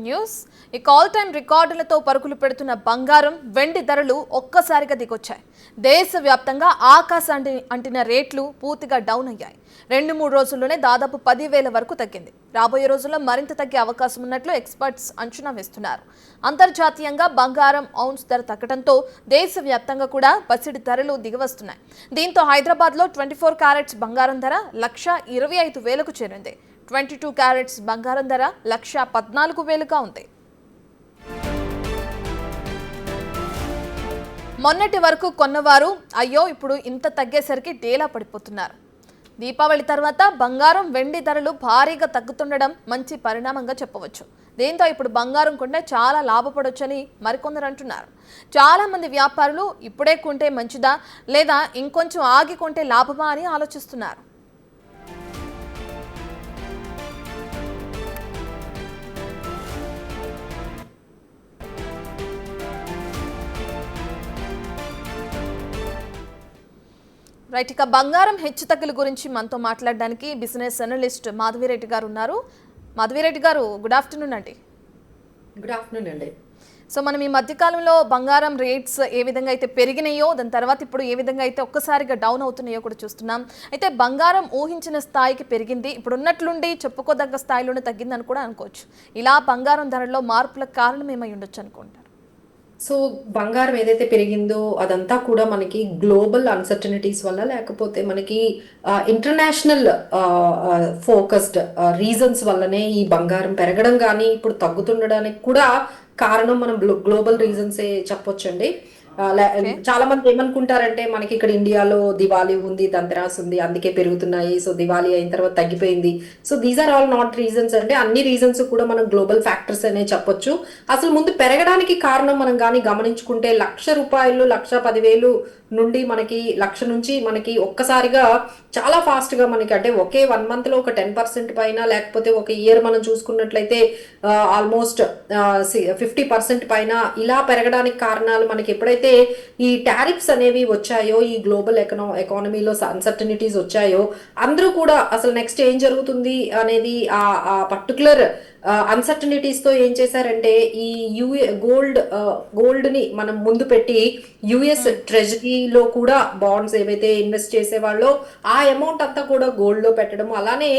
News ఇక all time రికార్డులతో పరుగులు పెడుతున్న బంగారం వెండి ధరలు ఒక్కసారిగా దిగొచ్చాయి. దేశవ్యాప్తంగా ఆకాశాన్ని అంటిన రేట్లు పూర్తిగా డౌన్ అయ్యాయి. 2-3 రోజుల్లోనే దాదాపు 10,000 వరకు తగ్గింది. రాబోయే రోజుల్లో మరింత తగ్గే అవకాశం ఉన్నట్లు ఎక్స్పర్ట్స్ అంచనా వేస్తున్నారు. అంతర్జాతీయంగా బంగారం ఔన్స్ ధర తగ్గడంతో దేశవ్యాప్తంగా కూడా పసిడి ధరలు దిగివస్తున్నాయి. దీంతో హైదరాబాద్లో 24 క్యారెట్స్ బంగారం ధర 1,25,000కు చేరింది. 22 క్యారెట్స్ బంగారం ధర 1,14,000గా ఉంది. మొన్నటి వరకు కొన్నవారు అయ్యో ఇప్పుడు ఇంత తగ్గేసరికి డేలా పడిపోతున్నారు. దీపావళి తర్వాత బంగారం వెండి ధరలు భారీగా తగ్గుతుండడం మంచి పరిణామంగా చెప్పవచ్చు. దీంతో ఇప్పుడు బంగారం కొంటే చాలా లాభపడొచ్చని మరికొందరు అంటున్నారు. చాలా మంది వ్యాపారులు ఇప్పుడే కొంటే మంచిదా లేదా ఇంకొంచెం ఆగి కొంటే లాభమా అని ఆలోచిస్తున్నారు. రైట్, ఇక బంగారం హెచ్చుతగ్గుల గురించి మనతో మాట్లాడడానికి బిజినెస్ అనలిస్ట్ మాధవిరెడ్డి గారు ఉన్నారు. మాధవిరెడ్డి గారు, గుడ్ ఆఫ్టర్నూన్ అండి. గుడ్ ఆఫ్టర్నూన్ అండి. సో మనం ఈ మధ్యకాలంలో బంగారం రేట్స్ ఏ విధంగా అయితే పెరిగినాయో దాని తర్వాత ఇప్పుడు ఏ విధంగా అయితే ఒక్కసారిగా డౌన్ అవుతున్నాయో కూడా చూస్తున్నాం. అయితే బంగారం ఊహించిన స్థాయికి పెరిగింది, ఇప్పుడు ఉన్నట్లుండి చెప్పుకోదగ్గ స్థాయిలోనే తగ్గిందని కూడా అనుకోవచ్చు. ఇలా బంగారం ధరలో మార్పులకు కారణం ఏమై ఉండొచ్చు అనుకుంటారు? సో బంగారం ఏదైతే పెరిగిందో అదంతా కూడా మనకి గ్లోబల్ అన్సర్టనిటీస్ వల్ల, లేకపోతే మనకి ఇంటర్నేషనల్ ఫోకస్డ్ రీజన్స్ వల్లనే ఈ బంగారం పెరగడం కానీ ఇప్పుడు తగ్గుతుండడానికి కూడా కారణం మనం గ్లోబల్ రీజన్సే చెప్పొచ్చండి. చాలా మంది ఏమనుకుంటారంటే మనకి ఇక్కడ ఇండియాలో దివాళీ ఉంది, దంతరాస్ ఉంది, అందుకే పెరుగుతున్నాయి, సో దివాళీ అయిన తర్వాత తగ్గిపోయింది. So these are all not reasons. అంటే అన్ని రీజన్స్ కూడా మనం గ్లోబల్ ఫ్యాక్టర్స్ అనే చెప్పొచ్చు. అసలు ముందు పెరగడానికి కారణం మనం కానీ గమనించుకుంటే ₹1,00,000 1,10,000 నుండి మనకి 1,00,000 నుంచి మనకి ఒక్కసారిగా చాలా ఫాస్ట్ గా మనకి అంటే ఒకే 1 month లో ఒక 10% పైన, లేకపోతే ఒక ఇయర్ మనం చూసుకున్నట్లయితే ఆల్మోస్ట్ 50% పైన ఇలా పెరగడానికి కారణాలు మనకి ఎప్పుడైతే ఈ టారిఫ్స్ అనేవి వచ్చాయో, ఈ గ్లోబల్ ఎకానమీలో అన్సర్టనిటీస్ వచ్చాయో, అందరూ కూడా అసలు నెక్స్ట్ ఏం జరుగుతుంది అనేది ఆ పర్టికులర్ అన్సర్టనిటీస్ తో ఏం చేశారంటే ఈ గోల్డ్ ని మనం ముందు పెట్టి యుఎస్ ట్రెజరీలో కూడా బాండ్స్ ఏవైతే ఇన్వెస్ట్ చేసేవాళ్ళో ఆ అమౌంట్ అంతా కూడా గోల్డ్ లో పెట్టడం, అలానే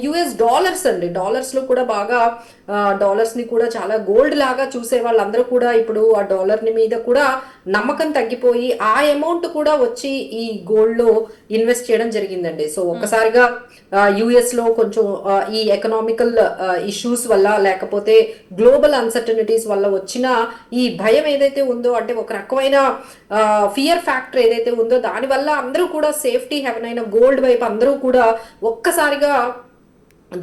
యుఎస్ డాలర్స్ అండి, డాలర్స్ లో కూడా బాగా డాలర్స్ ని కూడా చాలా గోల్డ్ లాగా చూసే వాళ్ళందరూ కూడా ఇప్పుడు ఆ డాలర్ ని మీద కూడా నమ్మకం తగ్గిపోయి ఆ అమౌంట్ కూడా వచ్చి ఈ గోల్డ్ లో ఇన్వెస్ట్ చేయడం జరిగిందండి. సో ఒక్కసారిగా యుఎస్ లో కొంచెం ఈ ఎకనామికల్ ఇష్యూస్ వల్ల, లేకపోతే గ్లోబల్ అన్సర్టనిటీస్ వల్ల వచ్చిన ఈ భయం ఏదైతే ఉందో, అంటే ఒక రకమైన ఫియర్ ఫ్యాక్టర్ ఏదైతే ఉందో, దానివల్ల అందరూ కూడా సేఫ్టీ హెవెన్ అయిన గోల్డ్ వైపు అందరూ కూడా ఒక్కసారిగా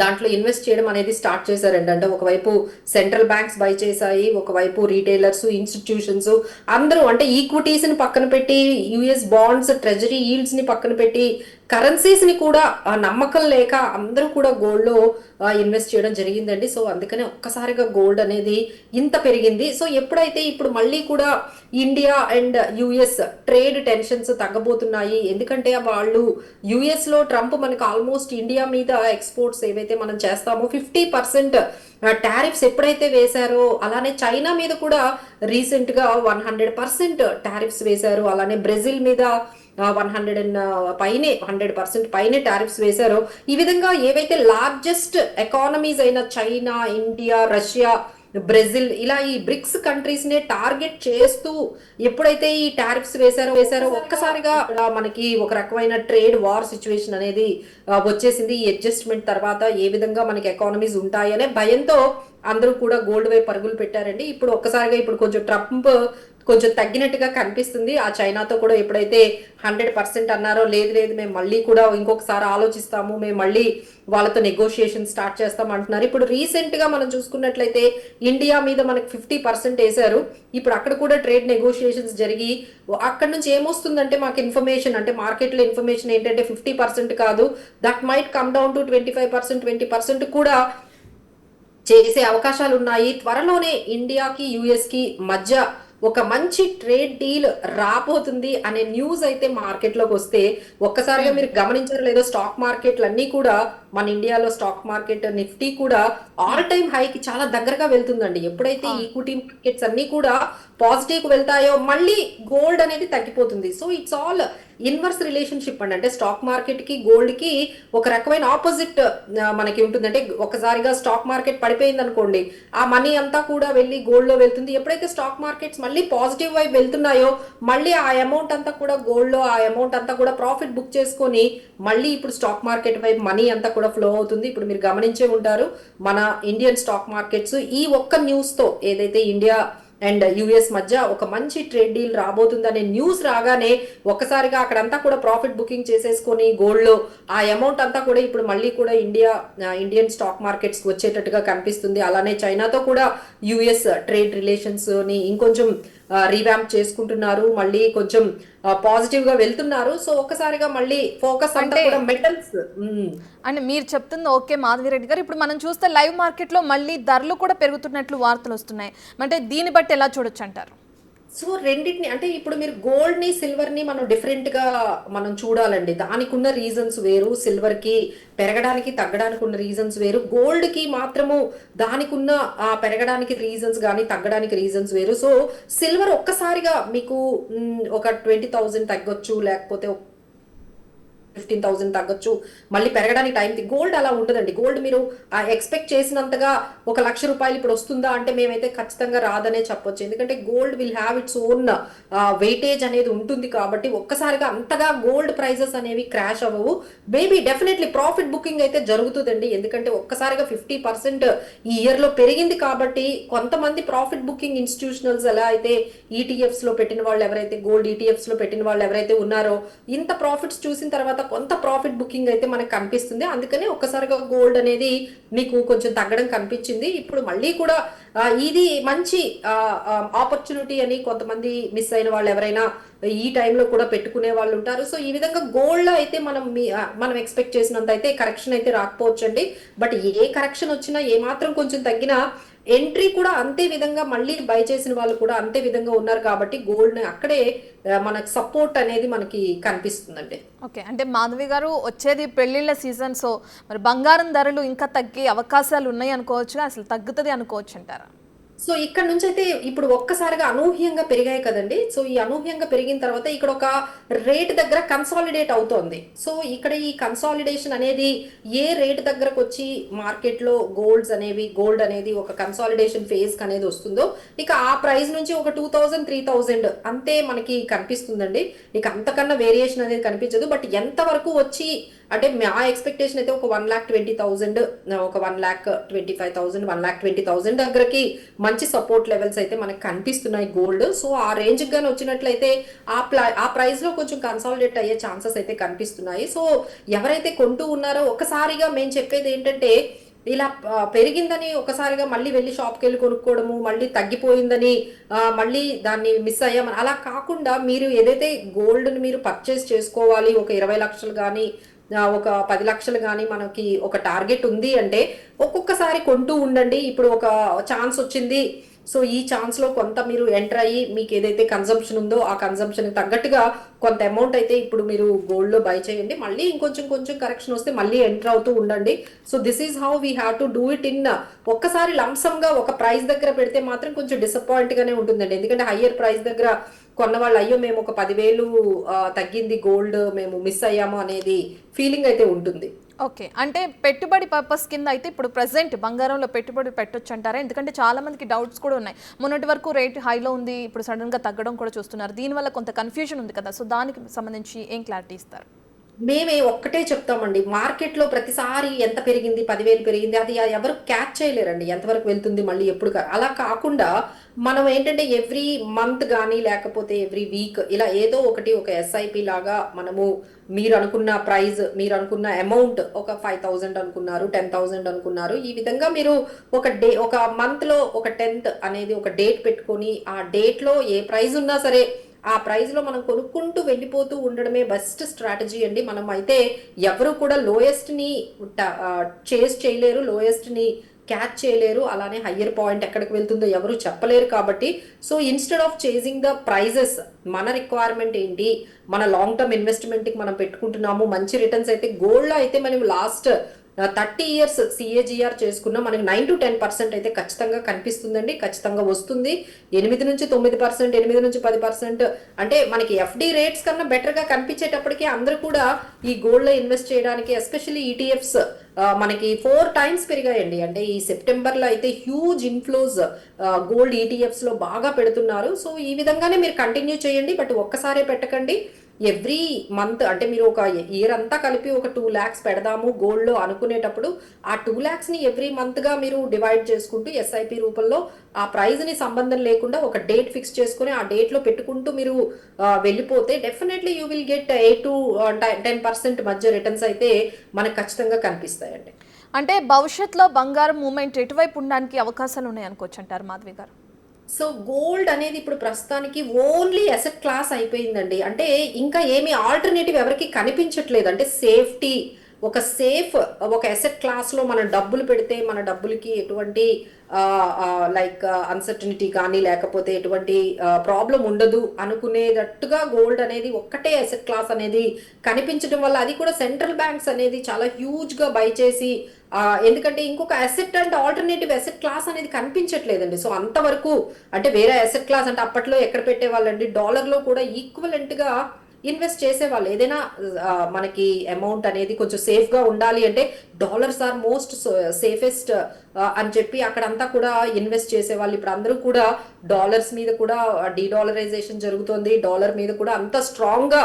దాంట్లో ఇన్వెస్ట్ చేయడం అనేది స్టార్ట్ చేశారండి. అంటే ఒకవైపు సెంట్రల్ బ్యాంక్స్ బై చేశాయి, ఒకవైపు రీటైలర్స్, ఇన్స్టిట్యూషన్స్ అందరూ అంటే ఈక్విటీస్ ని పక్కన పెట్టి, యుఎస్ బాండ్స్, ట్రెజరీ ఈల్డ్స్ ని పక్కన పెట్టి, కరెన్సీస్ ని కూడా నమ్మకం లేక అందరూ కూడా గోల్డ్ లో ఇన్వెస్ట్ చేయడం జరిగిందండి. సో అందుకనే ఒక్కసారిగా గోల్డ్ అనేది ఇంత పెరిగింది. సో ఎప్పుడైతే ఇప్పుడు మళ్ళీ కూడా India and US trade tensions తగ్గబోతున్నాయి, ఎందుకంటే వాళ్ళు యుఎస్ లో ట్రంప్ మనకు ఆల్మోస్ట్ ఇండియా మీద ఎక్స్పోర్ట్స్ ఏవైతే మనం చేస్తామో 50% టారిఫ్స్ ఎప్పుడైతే వేశారో, అలానే చైనా మీద కూడా రీసెంట్ గా 100% టారిఫ్స్ వేశారు, అలానే బ్రెజిల్ మీద 100% పైనే టారిఫ్స్ వేశారో, ఈ విధంగా ఏవైతే లార్జెస్ట్ ఎకానమీస్ అయిన చైనా, ఇండియా, రష్యా, బ్రెజిల్ ఇలా ఈ బ్రిక్స్ కంట్రీస్ నే టార్గెట్ చేస్తూ ఎప్పుడైతే ఈ టారిఫ్స్ వేశారో ఒక్కసారిగా మనకి ఒక రకమైన ట్రేడ్ వార్ సిచ్యువేషన్ అనేది వచ్చేసింది. ఈ అడ్జస్ట్మెంట్ తర్వాత ఏ విధంగా మనకి ఎకానమీస్ ఉంటాయి అనే భయంతో అందరూ కూడా గోల్డ్ వైపు పరుగులు పెట్టారండి. ఇప్పుడు ఒక్కసారిగా ఇప్పుడు కొంచెం ట్రంప్ కొంచెం తగ్గినట్టుగా కనిపిస్తుంది. ఆ చైనాతో కూడా ఎప్పుడైతే 100% అన్నారో, లేదు మేము మళ్ళీ కూడా ఇంకొకసారి ఆలోచిస్తాము, మేము మళ్ళీ వాళ్ళతో నెగోషియేషన్ స్టార్ట్ చేస్తాం అంటున్నారు. ఇప్పుడు రీసెంట్ గా మనం చూసుకున్నట్లయితే ఇండియా మీద మనకి 50% వేశారు. ఇప్పుడు అక్కడ కూడా ట్రేడ్ నెగోషియేషన్స్ జరిగి అక్కడ నుంచి ఏమొస్తుందంటే మాకు ఇన్ఫర్మేషన్, అంటే మార్కెట్ లో ఇన్ఫర్మేషన్ ఏంటంటే 50% కాదు, that might come down to 25%, 20% కూడా చేసే అవకాశాలు ఉన్నాయి. త్వరలోనే ఇండియాకి యుఎస్ కి మధ్య ఒక మంచి ట్రేడ్ డీల్ రాబోతుంది అనే న్యూస్ అయితే మార్కెట్ లోకి వస్తే ఒక్కసారిగా మీరు గమనించారో లేదో స్టాక్ మార్కెట్లు అన్ని కూడా మన ఇండియాలో స్టాక్ మార్కెట్ నిఫ్టీ కూడా ఆల్ టైమ్ హైకి చాలా దగ్గరగా వెళ్తుందండి. ఎప్పుడైతే ఈక్విటీ మార్కెట్స్ అన్ని కూడా పాజిటివ్ కు వెళ్తాయో మళ్ళీ గోల్డ్ అనేది తగ్గిపోతుంది. So it's all inverse relationship అండి. అంటే స్టాక్ మార్కెట్ కి గోల్డ్ కి ఒక రకమైన ఆపోజిట్ మనకి ఉంటుంది. అంటే ఒకసారిగా స్టాక్ మార్కెట్ పడిపోయింది అనుకోండి, ఆ మనీ అంతా కూడా వెళ్ళి గోల్డ్ లో వెళ్తుంది. ఎప్పుడైతే స్టాక్ మార్కెట్స్ మళ్ళీ పాజిటివ్ వైపు వెళ్తున్నాయో మళ్ళీ ఆ అమౌంట్ అంతా కూడా గోల్డ్ లో ఆ అమౌంట్ అంతా కూడా ప్రాఫిట్ బుక్ చేసుకొని మళ్ళీ ఇప్పుడు స్టాక్ మార్కెట్ వైపు మనీ అంతా కూడా ఫ్లో అవుతుంది. ఇప్పుడు మీరు గమనించే ఉంటారు మన ఇండియన్ స్టాక్ మార్కెట్స్ ఈ ఒక్క న్యూస్ తో, ఏదైతే ఇండియా అండ్ యుఎస్ మధ్య ఒక మంచి ట్రేడ్ డీల్ రాబోతుందనే న్యూస్ రాగానే ఒక్కసారిగా అక్కడంతా కూడా ప్రాఫిట్ బుకింగ్ చేసేసుకొని గోల్డ్ లో ఆ అమౌంట్ అంతా కూడా ఇప్పుడు మళ్ళీ కూడా ఇండియన్ స్టాక్ మార్కెట్స్ కి వచ్చేటట్టుగా కనిపిస్తుంది. అలానే చైనాతో కూడా యుఎస్ ట్రేడ్ రిలేషన్స్ ని ఇంకొంచెం రీవ్యాంప్ చేసుకుంటున్నారు, మళ్ళీ కొంచెం పాజిటివ్ గా వెళ్తున్నారు. సో ఒక్కసారిగా మళ్ళీ ఫోకస్ అంతా కూడా మెటల్స్. అంటే మీరు చెప్తుంది ఓకే మాధవిరెడ్డి గారు, ఇప్పుడు మనం చూస్తే లైవ్ మార్కెట్లో మళ్ళీ ధరలు కూడా పెరుగుతున్నట్లు వార్తలు వస్తున్నాయి. అంటే దీన్ని బట్టి ఎలా చూడొచ్చు అంటారు? సో రెండింటిని, అంటే ఇప్పుడు మీరు గోల్డ్ ని సిల్వర్ ని మనం డిఫరెంట్ గా మనం చూడాలండి. దానికి ఉన్న రీజన్స్ వేరు, సిల్వర్ కి పెరగడానికి తగ్గడానికి ఉన్న రీజన్స్ వేరు, గోల్డ్ కి మాత్రము దానికి ఉన్న పెరగడానికి రీజన్స్ కానీ తగ్గడానికి రీజన్స్ వేరు. సో సిల్వర్ ఒక్కసారిగా మీకు ఒక 20,000 తగ్గొచ్చు, లేకపోతే 15,000 తగ్గొచ్చు, మళ్ళీ పెరగడానికి టైం. గోల్డ్ అలా ఉండదండి. గోల్డ్ మీరు ఎక్స్పెక్ట్ చేసినంతగా ₹1,00,000 ఇప్పుడు వస్తుందా అంటే మేమైతే ఖచ్చితంగా రాదనే చెప్పొచ్చు. ఎందుకంటే gold will have its own weightage అనేది ఉంటుంది కాబట్టి ఒక్కసారిగా అంతగా గోల్డ్ ప్రైజెస్ అనేవి క్రాష్ అవ్వవు. మేబీ డెఫినెట్లీ ప్రాఫిట్ బుకింగ్ అయితే జరుగుతుందండి. ఎందుకంటే ఒక్కసారిగా 50% ఈ ఇయర్ లో పెరిగింది కాబట్టి కొంతమంది ప్రాఫిట్ బుకింగ్ ఇన్స్టిట్యూషనల్స్ ఎలా అయితే ఈటీఎఫ్స్ లో పెట్టిన వాళ్ళు ఎవరైతే, గోల్డ్ ఈటీఎఫ్స్ లో పెట్టిన వాళ్ళు ఎవరైతే ఉన్నారో, ఇంత ప్రాఫిట్స్ చూసిన తర్వాత కొంత ప్రాఫిట్ బుకింగ్ అయితే మనకు కనిపిస్తుంది. అందుకనే ఒక్కసారిగా గోల్డ్ అనేది మీకు కొంచెం తగ్గడం కనిపించింది. ఇప్పుడు మళ్ళీ కూడా ఇది మంచి ఆపర్చునిటీ అని కొంతమంది మిస్ అయిన వాళ్ళు ఎవరైనా ఈ టైంలో కూడా పెట్టుకునే వాళ్ళు ఉంటారు. సో ఈ విధంగా గోల్డ్ లో అయితే మనం ఎక్స్పెక్ట్ చేసినంత అయితే కరెక్షన్ అయితే రాకపోవచ్చండి. బట్ ఏ కరెక్షన్ వచ్చినా, ఏ మాత్రం కొంచెం తగ్గినా ఎంట్రీ కూడా అంతే విధంగా మళ్ళీ బై చేసిన వాళ్ళు కూడా అంతే విధంగా ఉన్నారు కాబట్టి గోల్డ్ అక్కడే మనకు సపోర్ట్ అనేది మనకి కనిపిస్తుందండి. ఓకే, అంటే మాధవి గారు వచ్చేది పెళ్లిళ్ళ సీజన్, సో మరి బంగారం ధరలు ఇంకా తగ్గే అవకాశాలు ఉన్నాయి అనుకోవచ్చు, అసలు తగ్గుతుంది అనుకోవచ్చు అంటారా? సో ఇక్కడ నుంచి అయితే ఇప్పుడు ఒక్కసారిగా అనూహ్యంగా పెరిగాయి కదండి. సో ఈ అనూహ్యంగా పెరిగిన తర్వాత ఇక్కడ ఒక రేట్ దగ్గర కన్సాలిడేట్ అవుతోంది. సో ఇక్కడ ఈ కన్సాలిడేషన్ అనేది ఏ రేట్ దగ్గరకు వచ్చి మార్కెట్ లో గోల్డ్ అనేది ఒక కన్సాలిడేషన్ ఫేజ్ అనేది వస్తుందో, ఇక ఆ ప్రైస్ నుంచి ఒక 2,000 3,000 అంతే మనకి కనిపిస్తుందండి. ఇక అంతకన్నా వేరియేషన్ అనేది కనిపించదు. బట్ ఎంత వరకు వచ్చి, అంటే మా ఎక్స్పెక్టేషన్ అయితే ఒక 1,20,000, ఒక 1,25,000, 1,20,000 దగ్గరకి మంచి సపోర్ట్ లెవెల్స్ అయితే మనకు కనిపిస్తున్నాయి గోల్డ్. సో ఆ రేంజ్ గాని వచ్చినట్లయితే ఆ ప్రైస్ లో కొంచెం కన్సాలిడేట్ అయ్యే ఛాన్సెస్ అయితే కనిపిస్తున్నాయి. సో ఎవరైతే కొంటూ ఉన్నారో ఒకసారిగా మేము చెప్పేది ఏంటంటే, ఇలా పెరిగిందని ఒకసారిగా మళ్ళీ వెళ్ళి షాప్కి వెళ్ళి కొనుక్కోవడము, మళ్ళీ తగ్గిపోయిందని మళ్ళీ దాన్ని మిస్ అయ్యామని అలా కాకుండా, మీరు ఏదైతే గోల్డ్ని మీరు పర్చేస్ చేసుకోవాలి, ఒక 20 లక్షలు కానీ ఒక 10 లక్షలు కానీ మనకి ఒక టార్గెట్ ఉంది అంటే ఒక్కొక్కసారి కొంటూ ఉండండి. ఇప్పుడు ఒక ఛాన్స్ వచ్చింది, సో ఈ ఛాన్స్ లో కొంత మీరు ఎంటర్ అయ్యి మీకు ఏదైతే కన్సంప్షన్ ఉందో ఆ కన్సంప్షన్ తగ్గట్టుగా కొంత అమౌంట్ అయితే ఇప్పుడు మీరు గోల్డ్ లో బై చేయండి. మళ్ళీ కొంచెం కరెక్షన్ వస్తే మళ్ళీ ఎంటర్ అవుతూ ఉండండి. So this is how we have to do it. ఒక్కసారి లంసమ్ గా ఒక ప్రైస్ దగ్గర పెడితే మాత్రం కొంచెం డిసప్పాయింట్ గానే ఉంటుందండి. ఎందుకంటే హయ్యర్ ప్రైస్ దగ్గర కొన్న వాళ్ళు అయ్యో మేము ఒక 10,000 తగ్గింది గోల్డ్ మేము మిస్ అయ్యాము అనేది ఫీలింగ్ అయితే ఉంటుంది. ఓకే, అంటే పెట్టుబడి పర్పస్ కింద అయితే ఇప్పుడు ప్రెసెంట్ బంగారంలో పెట్టుబడి పెట్టొచ్చు అంటారా? ఎందుకంటే చాలా మందికి డౌట్స్ కూడా ఉన్నాయి. మొన్నటి వరకు రేట్ హైలో ఉంది, ఇప్పుడు సడన్ గా తగ్గడం కూడా చూస్తున్నారు. దీనివల్ల కొంత కన్ఫ్యూజన్ ఉంది కదా, సో దానికి సంబంధించి ఏం క్లారిటీ ఇస్తారు? మేమే ఒక్కటే చెప్తామండి, మార్కెట్ లో ప్రతిసారి ఎంత పెరిగింది, 10,000 పెరిగింది, అది ఎవరు క్యాచ్ చేయలేరండి ఎంతవరకు వెళ్తుంది మళ్ళీ ఎప్పుడు. అలా కాకుండా మనం ఏంటంటే ఎవ్రీ మంత్ కానీ లేకపోతే ఎవ్రీ వీక్ ఇలా ఏదో ఒకటి ఒక ఎస్ఐపి లాగా మనము, మీరు అనుకున్న ప్రైజ్, మీరు అనుకున్న అమౌంట్, ఒక 5,000 అనుకున్నారు, 10,000 అనుకున్నారు, ఈ విధంగా మీరు ఒక మంత్ లో ఒక 10th అనేది ఒక డేట్ పెట్టుకొని ఆ డేట్ లో ఏ ప్రైజ్ ఉన్నా సరే ఆ ప్రైజ్ లో మనం కొనుక్కుంటూ వెళ్ళిపోతూ ఉండడమే బెస్ట్ స్ట్రాటజీ అండి. మనం అయితే ఎవరు కూడా లోయెస్ట్ ని చేస్ చేయలేరు, లోయెస్ట్ ని క్యాచ్ చేయలేరు, అలానే హయ్యర్ పాయింట్ ఎక్కడికి వెళ్తుందో ఎవరు చెప్పలేరు. కాబట్టి so instead of chasing the prices, మన రిక్వైర్మెంట్ ఏంటి, మన లాంగ్ టర్మ్ ఇన్వెస్ట్మెంట్ కి మనం పెట్టుకుంటున్నాము మంచి రిటర్న్స్ అయితే గోల్డ్ లో అయితే మనం లాస్ట్ 30 ఇయర్స్ సిఏజిఆర్ చేసుకున్నా మనకి 9 to 10% అయితే ఖచ్చితంగా కనిపిస్తుందండి, ఖచ్చితంగా వస్తుంది. 8 నుంచి 9%, 8 నుంచి 10%, అంటే మనకి ఎఫ్డి రేట్స్ కన్నా బెటర్గా కనిపించేటప్పటికీ అందరూ కూడా ఈ గోల్డ్లో ఇన్వెస్ట్ చేయడానికి, ఎస్పెషల్లీ ఈటీఎఫ్స్ మనకి 4 times పెరిగాయండి. అంటే ఈ సెప్టెంబర్లో అయితే హ్యూజ్ ఇన్ఫ్లోస్ గోల్డ్ ఈటీఎఫ్స్ లో బాగా పెడుతున్నారు. సో ఈ విధంగానే మీరు కంటిన్యూ చేయండి, బట్ ఒక్కసారే పెట్టకండి. ఎవ్రీ మంత్ అంటే మీరు ఒక ఇయర్ అంతా కలిపి ఒక 2 lakhs పెడదాము గోల్డ్ లో అనుకునేటప్పుడు ఆ 2 lakhs ని ఎవ్రీ మంత్ గా మీరు డివైడ్ చేసుకుంటూ ఎస్ఐపి రూపంలో ఆ ప్రైజ్ ని సంబంధం లేకుండా ఒక డేట్ ఫిక్స్ చేసుకుని ఆ డేట్ లో పెట్టుకుంటూ మీరు వెళ్ళిపోతే definitely you will get 8 to 10% మధ్య రిటర్న్స్ అయితే మనకు ఖచ్చితంగా కనిపిస్తాయండి. అంటే భవిష్యత్తులో బంగారం మూమెంట్ ఎటువైపు ఉండడానికి అవకాశాలు ఉన్నాయి అనుకోవచ్చు అంటారు మాధవి గారు? సో గోల్డ్ అనేది ఇప్పుడు ప్రస్తుతానికి ఓన్లీ అసెట్ క్లాస్ అయిపోయిందండి. అంటే ఇంకా ఏమి ఆల్టర్నేటివ్ ఎవరికి కనిపించట్లేదు. అంటే సేఫ్టీ, ఒక సేఫ్ ఒక అసెట్ క్లాస్లో మనం డబ్బులు పెడితే మన డబ్బులకి ఎటువంటి లైక్ అన్సర్టనిటీ కానీ లేకపోతే ఎటువంటి ప్రాబ్లం ఉండదు అనుకునేటట్టుగా గోల్డ్ అనేది ఒక్కటే అసెట్ క్లాస్ అనేది కనిపించడం వల్ల, అది కూడా సెంట్రల్ బ్యాంక్స్ అనేది చాలా హ్యూజ్గా బై చేసి, ఎందుకంటే ఇంకొక అసెట్ అంటే ఆల్టర్నేటివ్ అసెట్ క్లాస్ అనేది కనిపించట్లేదండి. సో అంతవరకు అంటే వేరే అసెట్ క్లాస్ అంటే అప్పట్లో ఎక్కడ పెట్టేవాళ్ళండి, డాలర్లో కూడా ఈక్వలెంట్గా ఇన్వెస్ట్ చేసేవాళ్ళు. ఏదైనా మనకి అమౌంట్ అనేది కొంచెం సేఫ్గా ఉండాలి అంటే డాలర్స్ ఆర్ మోస్ట్ సేఫెస్ట్ అని చెప్పి అక్కడంతా కూడా ఇన్వెస్ట్ చేసేవాళ్ళు. ఇప్పుడు అందరూ కూడా డాలర్స్ మీద కూడా డీడాలరైజేషన్ జరుగుతుంది, డాలర్ మీద కూడా అంత స్ట్రాంగ్గా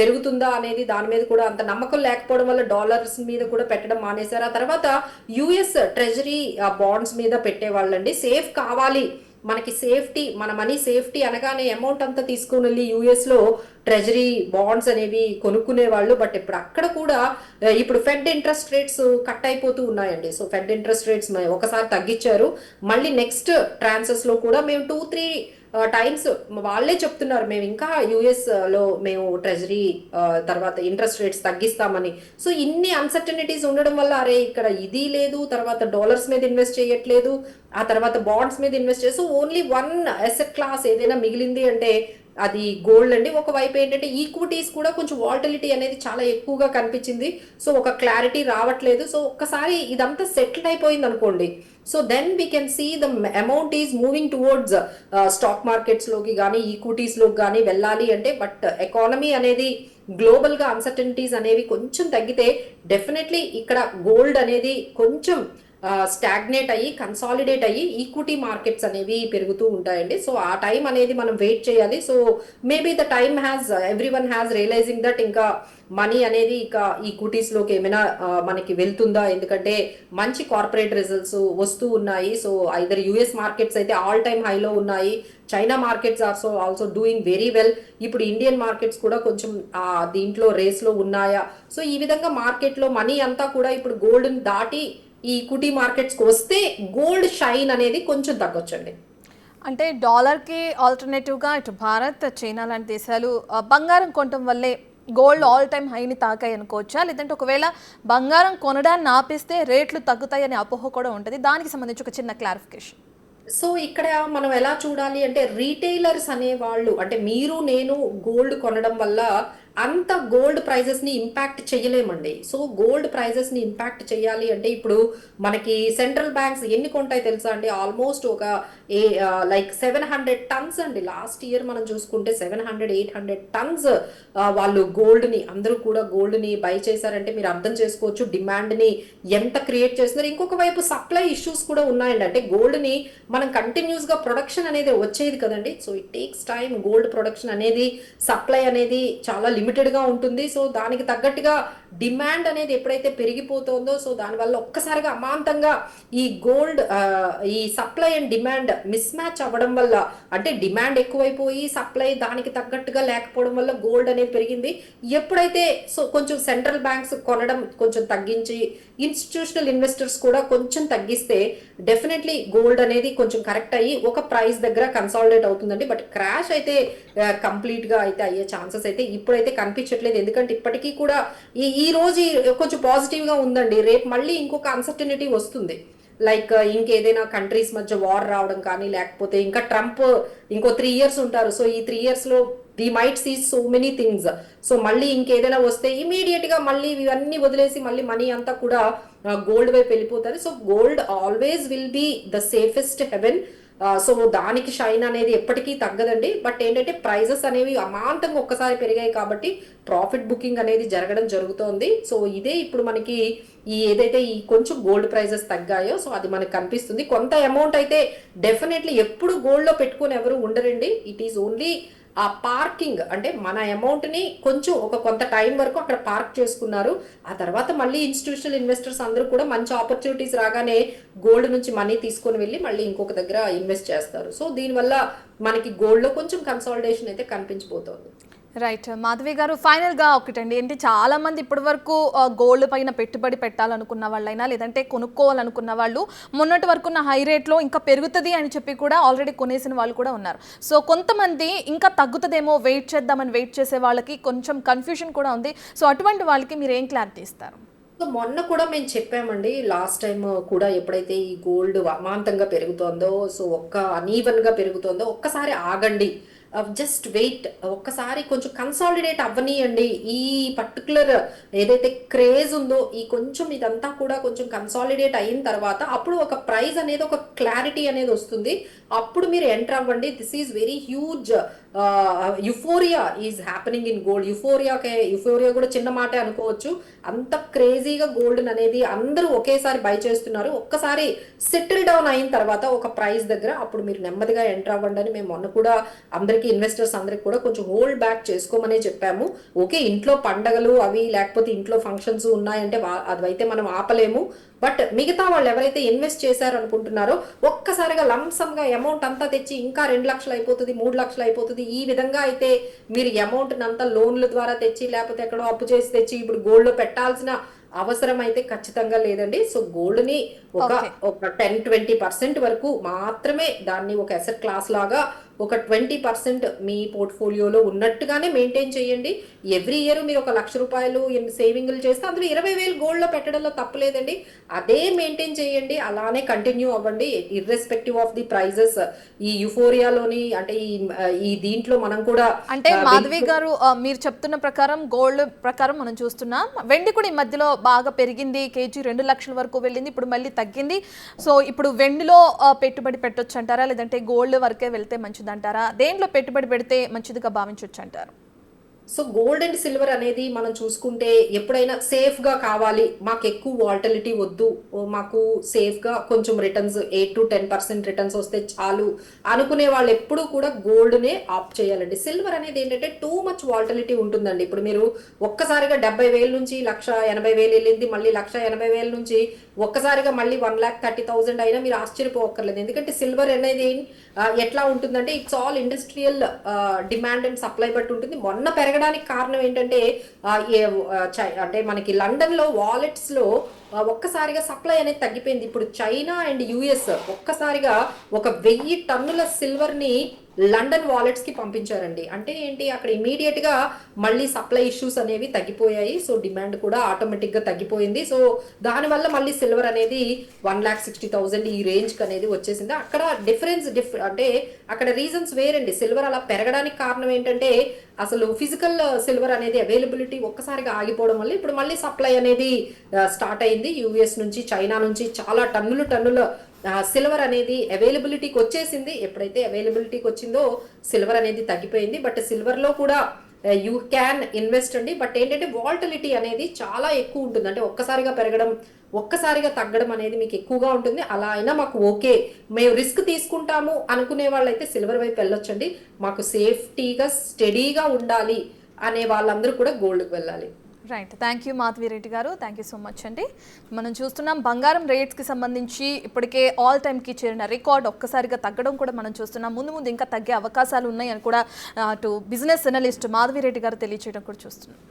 పెరుగుతుందా అనేది దాని మీద కూడా అంత నమ్మకం లేకపోవడం వల్ల డాలర్స్ మీద కూడా పెట్టడం మానేశారు. ఆ తర్వాత యుఎస్ ట్రెజరీ బాండ్స్ మీద పెట్టేవాళ్ళండి. సేఫ్ కావాలి మనకి, సేఫ్టీ, మన మనీ సేఫ్టీ అనగానే అమౌంట్ అంతా తీసుకుని వెళ్ళి యూఎస్లో ట్రెజరీ బాండ్స్ అనేవి కొనుక్కునే వాళ్ళు. బట్ ఇప్పుడు అక్కడ కూడా ఇప్పుడు ఫెడ్ ఇంట్రెస్ట్ రేట్స్ కట్ అయిపోతూ ఉన్నాయండి. సో ఫెడ్ ఇంట్రెస్ట్ రేట్స్ ఒకసారి తగ్గించారు, మళ్ళీ నెక్స్ట్ ట్రాన్సెస్లో కూడా మేము 2-3 టైమ్స్ వాళ్ళే చెప్తున్నారు మేము ఇంకా యుఎస్లో మేము ట్రెజరీ తర్వాత ఇంట్రెస్ట్ రేట్స్ తగ్గిస్తామని. సో ఇన్ని అన్సర్టనిటీస్ ఉండడం వల్ల అరే ఇక్కడ ఇది లేదు, తర్వాత డాలర్స్ మీద ఇన్వెస్ట్ చేయట్లేదు, ఆ తర్వాత బాండ్స్ మీద ఇన్వెస్ట్ చేస్తూ ఓన్లీ వన్ అసెట్ క్లాస్ ఏదైనా మిగిలింది అంటే అది గోల్డ్ అండి. ఒకవైపు ఏంటంటే ఈక్విటీస్ కూడా కొంచెం వాల్టిలిటీ అనేది చాలా ఎక్కువగా కనిపించింది. సో ఒక క్లారిటీ రావట్లేదు. సో ఒక్కసారి ఇదంతా సెటిల్ అయిపోయింది అనుకోండి, so then we can see the amount is moving towards stock మార్కెట్స్లోకి కానీ ఈక్విటీస్లోకి కానీ వెళ్ళాలి అంటే. బట్ ఎకానమీ అనేది గ్లోబల్గా అన్సర్టనిటీస్ అనేవి కొంచెం తగ్గితే డెఫినెట్లీ ఇక్కడ గోల్డ్ అనేది కొంచెం స్టాగ్నేట్ అయ్యి కన్సాలిడేట్ అయ్యి ఈక్విటీ మార్కెట్స్ అనేవి పెరుగుతూ ఉంటాయండి. సో ఆ టైం అనేది మనం వెయిట్ చేయాలి. So maybe the time has every one has realizing that ఇంకా మనీ అనేది ఇక ఈక్విటీస్లోకి ఏమైనా మనకి వెళ్తుందా, ఎందుకంటే మంచి కార్పొరేట్ రిజల్ట్స్ వస్తూ ఉన్నాయి. సో ఐదర్ యుఎస్ మార్కెట్స్ అయితే ఆల్ టైమ్ హైలో ఉన్నాయి, China markets also doing very well. ఇప్పుడు ఇండియన్ మార్కెట్స్ కూడా కొంచెం దీంట్లో రేస్లో ఉన్నాయా. సో ఈ విధంగా మార్కెట్లో మనీ అంతా కూడా ఇప్పుడు గోల్డ్ని దాటి ఈ ఈక్విటీ మార్కెట్స్కి వస్తే గోల్డ్ షైన్ అనేది కొంచెం తగ్గొచ్చండి. అంటే డాలర్కి ఆల్టర్నేటివ్గా ఇటు భారత్, చైనా లాంటి దేశాలు బంగారం కొనటం వల్లే గోల్డ్ ఆల్ టైమ్ హైని తాకాయి అనుకోవచ్చా? లేదంటే ఒకవేళ బంగారం కొనడాన్ని ఆపేస్తే రేట్లు తగ్గుతాయనే అపోహ కూడా ఉంటుంది, దానికి సంబంధించి ఒక చిన్న క్లారిఫికేషన్. సో ఇక్కడ మనం ఎలా చూడాలి అంటే రీటైలర్స్ అనే వాళ్ళు అంటే మీరు నేను గోల్డ్ కొనడం వల్ల అంత గోల్డ్ ప్రైజెస్ని ఇంపాక్ట్ చేయలేమండి. సో గోల్డ్ ప్రైజెస్ని ఇంపాక్ట్ చేయాలి అంటే ఇప్పుడు మనకి సెంట్రల్ బ్యాంక్స్ ఎన్ని కొంటాయి తెలుసా అండి? ఆల్మోస్ట్ ఒక లైక్ 700 tons అండి. లాస్ట్ ఇయర్ మనం చూసుకుంటే 700-800 tons వాళ్ళు గోల్డ్ని అందరూ కూడా గోల్డ్ని బై చేశారంటే మీరు అర్థం చేసుకోవచ్చు డిమాండ్ని ఎంత క్రియేట్ చేస్తున్నారు. ఇంకొక వైపు సప్లై ఇష్యూస్ కూడా ఉన్నాయండి. అంటే గోల్డ్ని మనం కంటిన్యూస్గా ప్రొడక్షన్ అనేది వచ్చేది కదండి. So it takes time. Gold production అనేది సప్లై అనేది చాలా లిమిటెడ్గా ఉంటుంది. సో దానికి తగ్గట్టుగా డిమాండ్ అనేది ఎప్పుడైతే పెరిగిపోతుందో సో దానివల్ల ఒక్కసారిగా అమాంతంగా ఈ గోల్డ్ ఈ supply and demand miss match అవ్వడం వల్ల అంటే డిమాండ్ ఎక్కువైపోయి సప్లై దానికి తగ్గట్టుగా లేకపోవడం వల్ల గోల్డ్ అనేది పెరిగింది. ఎప్పుడైతే సో కొంచెం సెంట్రల్ బ్యాంక్స్ కొనడం కొంచెం తగ్గించి ఇన్స్టిట్యూషనల్ ఇన్వెస్టర్స్ కూడా కొంచెం తగ్గిస్తే డెఫినెట్లీ గోల్డ్ అనేది కొంచెం కరెక్ట్ అయ్యి ఒక ప్రైస్ దగ్గర కన్సాలిడేట్ అవుతుందండి. బట్ క్రాష్ అయితే కంప్లీట్గా అయితే అయ్యే ఛాన్సెస్ అయితే ఇప్పుడైతే కనిపించట్లేదు. ఎందుకంటే ఇప్పటికీ కూడా ఈ రోజు కొంచెం పాజిటివ్గా ఉందండి, రేపు మళ్ళీ ఇంకొక అన్సర్టనిటీ వస్తుంది. లైక్ ఇంకేదైనా కంట్రీస్ మధ్య వార్ రావడం కానీ, లేకపోతే ఇంకా ట్రంప్ ఇంకో 3 years ఉంటారు. సో ఈ 3 years లో we might see so many things. So మళ్ళీ ఇంకేదైనా వస్తే ఇమీడియట్ గా మళ్ళీ ఇవన్నీ వదిలేసి మళ్ళీ మనీ అంతా కూడా గోల్డ్ వైపు వెళ్ళిపోతారు. So gold always will be the safest haven. So దానికి షైన్ అనేది ఎప్పటికీ తగ్గదండి. బట్ ఏంటంటే ప్రైజెస్ అనేవి అమాంతంగా ఒక్కసారి పెరిగాయి కాబట్టి ప్రాఫిట్ బుకింగ్ అనేది జరగడం జరుగుతోంది. సో ఇదే ఇప్పుడు మనకి ఈ ఏదైతే ఈ కొంచెం గోల్డ్ ప్రైజెస్ తగ్గాయో సో అది మనకు కనిపిస్తుంది. కొంత అమౌంట్ అయితే డెఫినెట్లీ ఎప్పుడు గోల్డ్ లో పెట్టుకొని ఎవరు ఉండరండి. ఇట్ ఈస్ ఓన్లీ ఆ పార్కింగ్, అంటే మన అమౌంట్ ని కొంచెం కొంత టైం వరకు అక్కడ పార్క్ చేసుకున్నారు. ఆ తర్వాత మళ్ళీ ఇన్స్టిట్యూషనల్ ఇన్వెస్టర్స్ అందరూ కూడా మంచి ఆపర్చునిటీస్ రాగానే గోల్డ్ నుంచి మనీ తీసుకొని వెళ్ళి మళ్ళీ ఇంకొక దగ్గర ఇన్వెస్ట్ చేస్తారు. సో దీనివల్ల మనకి గోల్డ్ లో కొంచెం కన్సాలిడేషన్ అయితే కనిపించబోతోంది. రైట్. మాధవి గారు, ఫైనల్గా ఒకటండి, ఏంటి చాలా మంది ఇప్పటి వరకు గోల్డ్ పైన పెట్టుబడి పెట్టాలనుకున్న వాళ్ళైనా లేదంటే కొనుక్కోవాలనుకున్న వాళ్ళు మొన్నటి వరకు ఉన్న హై రేట్లో ఇంకా పెరుగుతుంది అని చెప్పి కూడా ఆల్రెడీ కొనేసిన వాళ్ళు కూడా ఉన్నారు. సో కొంతమంది ఇంకా తగ్గుతుందేమో వెయిట్ చేద్దామని వెయిట్ చేసే వాళ్ళకి కొంచెం కన్ఫ్యూషన్ కూడా ఉంది. సో అటువంటి వాళ్ళకి మీరు ఏం క్లారిటీ ఇస్తారు? సో మొన్న కూడా మేము చెప్పామండి, లాస్ట్ టైం కూడా ఎప్పుడైతే ఈ గోల్డ్ అమాంతంగా పెరుగుతోందో, సో అనీవన్ గా పెరుగుతోందో ఒక్కసారి ఆగండి, జస్ట్ వెయిట్, ఒక్కసారి కొంచెం కన్సాలిడేట్ అవ్వనీయండి. ఈ పర్టికులర్ ఏదైతే క్రేజ్ ఉందో ఈ కొంచెం ఇదంతా కూడా కొంచెం కన్సాలిడేట్ అయిన తర్వాత అప్పుడు ఒక ప్రైస్ అనేది ఒక క్లారిటీ అనేది వస్తుంది. అప్పుడు మీరు ఎంటర్ అవ్వండి. This is very huge euphoria is happening in gold. Euphoria కూడా చిన్న మాటే అనుకోవచ్చు. అంత క్రేజీగా గోల్డ్ అనేది అందరూ ఒకేసారి బై చేస్తున్నారు. ఒక్కసారి సెటిల్ డౌన్ అయిన తర్వాత ఒక ప్రైస్ దగ్గర అప్పుడు మీరు నెమ్మదిగా ఎంటర్ అవ్వండి అని మేము మొన్న కూడా అందరికీ ఇన్వెస్టర్స్ అందరికి కూడా కొంచెం హోల్డ్ బ్యాక్ చేసుకోమనే చెప్పాము. ఓకే, ఇంట్లో పండగలు అవి లేకపోతే ఇంట్లో ఫంక్షన్స్ ఉన్నాయంటే అదైతే మనం ఆపలేము. బట్ మిగతా వాళ్ళు ఎవరైతే ఇన్వెస్ట్ చేశారు అనుకుంటున్నారో ఒక్కసారిగా లంసమ్ గా అమౌంట్ అంతా తెచ్చి ఇంకా 2 లక్షలు అయిపోతుంది, 3 లక్షలు అయిపోతుంది, ఈ విధంగా అయితే మీరు అమౌంట్ అంతా లోన్ల ద్వారా తెచ్చి లేకపోతే ఎక్కడో అప్పు చేసి తెచ్చి ఇప్పుడు గోల్డ్ లో పెట్టాల్సిన అవసరం అయితే ఖచ్చితంగా లేదండి. సో గోల్డ్ ని ఒక 10-20% వరకు మాత్రమే దాన్ని ఒక అసెట్ క్లాస్ లాగా ఒక 20% మీ పోర్ట్ఫోలియోలో ఉన్నట్టుగానే మెయింటైన్ చేయండి. ఎవ్రీ ఇయర్ మీరు 1 లక్ష రూపాయలు సేవింగ్లు చేస్తే అందులో 20,000 గోల్డ్ లో పెట్టడంలో తప్పలేదండి. అదే మెయింటైన్ చేయండి, అలానే కంటిన్యూ అవ్వండి ఇర్రెస్పెక్టివ్ ఆఫ్ ది ప్రైజెస్. ఈ యుఫోరియాలోని అంటే ఈ దీంట్లో మనం కూడా అంటే మాధవి గారు మీరు చెప్తున్న ప్రకారం గోల్డ్ ప్రకారం మనం చూస్తున్నాం, వెండి కూడా ఈ మధ్యలో బాగా పెరిగింది, కేజీ 2 లక్షల వరకు వెళ్ళింది, ఇప్పుడు మళ్ళీ తగ్గింది. సో ఇప్పుడు వెండిలో పెట్టుబడి పెట్టొచ్చు అంటారా, లేదంటే గోల్డ్ వరకే వెళ్తే మంచిదంటారా? దేంట్లో పెట్టుబడి పెడితే మంచిదిగా భావించవచ్చు అంటారు? సో గోల్డ్ అండ్ సిల్వర్ అనేది మనం చూసుకుంటే ఎప్పుడైనా సేఫ్ గా కావాలి, మాకు ఎక్కువ వాల్టిలిటీ వద్దు, మాకు సేఫ్ గా కొంచెం రిటర్న్స్ 8-10% రిటర్న్స్ వస్తే చాలు అనుకునే వాళ్ళు ఎప్పుడు కూడా గోల్డ్ నే ఆప్ చేయాలండి. సిల్వర్ అనేది ఏంటంటే టూ మచ్ వాల్టిలిటీ ఉంటుందండి. ఇప్పుడు మీరు ఒక్కసారిగా 70,000 నుంచి 1,80,000 వెళ్ళింది, మళ్ళీ 1,80,000 నుంచి ఒక్కసారిగా మళ్ళీ 1,30,000 అయినా మీరు ఆశ్చర్యపోక్కర్లేదు. ఎందుకంటే సిల్వర్ అనేది ఎట్లా ఉంటుందంటే it's all industrial demand and supply బట్టి ఉంటుంది. మొన్న పెరగడానికి కారణం ఏంటంటే అంటే మనకి లండన్ లో వాలెట్స్ లో ఒక్కసారిగా సప్లై అనేది తగ్గిపోయింది. ఇప్పుడు చైనా అండ్ యుఎస్ ఒక్కసారిగా 1,000 టన్నుల సిల్వర్ ని లండన్ వాలెట్స్ కి పంపించారండి. అంటే ఏంటి, అక్కడ ఇమీడియట్ గా మళ్ళీ సప్లై ఇష్యూస్ అనేవి తగ్గిపోయాయి. సో డిమాండ్ కూడా ఆటోమేటిక్ గా తగ్గిపోయింది. సో దానివల్ల మళ్ళీ సిల్వర్ అనేది 1,60,000 ఈ రేంజ్ కి అనేది వచ్చేసింది. అక్కడ అంటే అక్కడ రీజన్స్ వేరండి. సిల్వర్ అలా పెరగడానికి కారణం ఏంటంటే అసలు ఫిజికల్ సిల్వర్ అనేది అవైలబిలిటీ ఒక్కసారిగా ఆగిపోవడం వల్ల ఇప్పుడు మళ్ళీ సప్లై అనేది స్టార్ట్ అయింది. యుఎస్ నుంచి చైనా నుంచి చాలా టన్నుల సిల్వర్ అనేది అవైలబిలిటీకి వచ్చేసింది. ఎప్పుడైతే అవైలబిలిటీకి వచ్చిందో సిల్వర్ అనేది తగ్గిపోయింది. బట్ సిల్వర్ లో కూడా యూ క్యాన్ ఇన్వెస్ట్ అండి. బట్ ఏంటంటే వాల్టిలిటీ అనేది చాలా ఎక్కువ ఉంటుంది. అంటే ఒక్కసారిగా పెరగడం ఒక్కసారిగా తగ్గడం అనేది మీకు ఎక్కువగా ఉంటుంది. అలా అయినా మాకు ఓకే, మేము రిస్క్ తీసుకుంటాము అనుకునే వాళ్ళైతే సిల్వర్ వైపు వెళ్ళొచ్చండి. మాకు సేఫ్టీగా స్టడీగా ఉండాలి అనే వాళ్ళందరూ కూడా గోల్డ్కి వెళ్ళాలి. Right. Thank you Madhavi Reddy గారు, థ్యాంక్ యూ సో మచ్ అండి. మనం చూస్తున్నాం బంగారం రేట్స్కి సంబంధించి ఇప్పటికే ఆల్ టైమ్కి చేరిన రికార్డ్ ఒక్కసారిగా తగ్గడం కూడా మనం చూస్తున్నాం. ముందు ఇంకా తగ్గే అవకాశాలు ఉన్నాయి అని కూడా అటు బిజినెస్ అనలిస్ట్ మాధవి రెడ్డి గారు తెలియజేయడం కూడా చూస్తున్నాం.